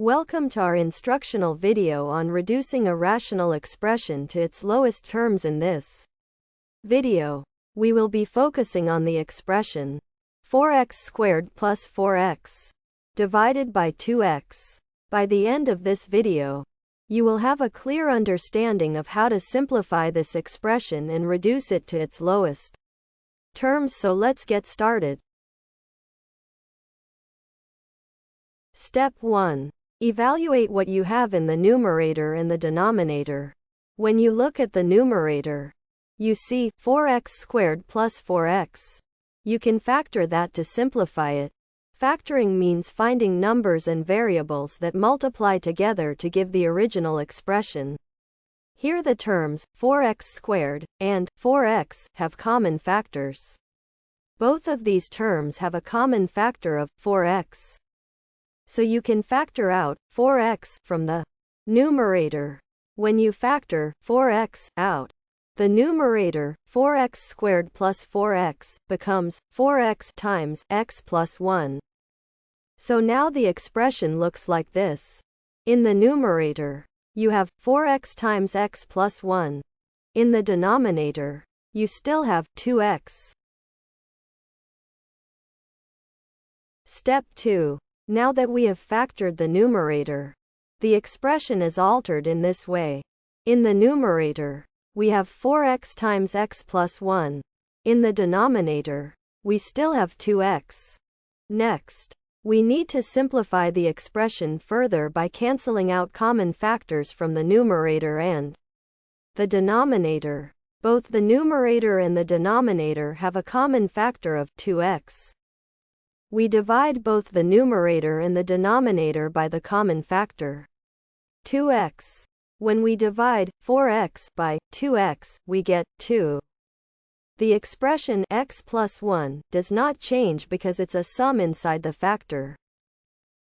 Welcome to our instructional video on reducing a rational expression to its lowest terms. In this video, we will be focusing on the expression 4x squared plus 4x divided by 2x. By the end of this video, you will have a clear understanding of how to simplify this expression and reduce it to its lowest terms. So let's get started. Step 1. Evaluate what you have in the numerator and the denominator. When you look at the numerator, you see 4x squared plus 4x. You can factor that to simplify it. Factoring means finding numbers and variables that multiply together to give the original expression. Here the terms 4x squared and 4x have common factors. Both of these terms have a common factor of 4x. So you can factor out 4x from the numerator. When you factor 4x out, the numerator 4x squared plus 4x becomes 4x times x plus 1. So now the expression looks like this. In the numerator, you have 4x times x plus 1. In the denominator, you still have 2x. Step 2. Now that we have factored the numerator, the expression is altered in this way. In the numerator, we have 4x times x plus 1. In the denominator, we still have 2x. Next, we need to simplify the expression further by canceling out common factors from the numerator and the denominator. Both the numerator and the denominator have a common factor of 2x. We divide both the numerator and the denominator by the common factor 2x. When we divide 4x by 2x, we get 2. The expression x plus 1 does not change because it's a sum inside the factor.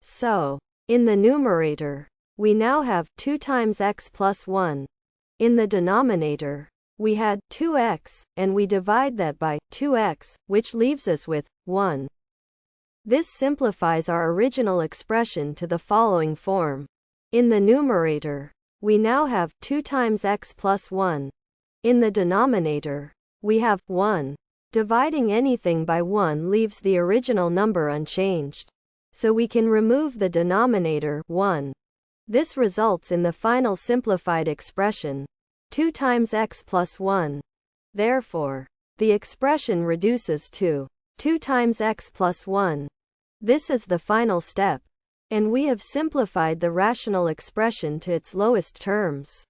So, in the numerator, we now have 2 times x plus 1. In the denominator, we had 2x, and we divide that by 2x, which leaves us with 1. This simplifies our original expression to the following form. In the numerator, we now have 2 times x plus 1. In the denominator, we have 1. Dividing anything by 1 leaves the original number unchanged. So we can remove the denominator 1. This results in the final simplified expression 2 times x plus 1. Therefore, the expression reduces to 2 times x plus 1. This is the final step, and we have simplified the rational expression to its lowest terms.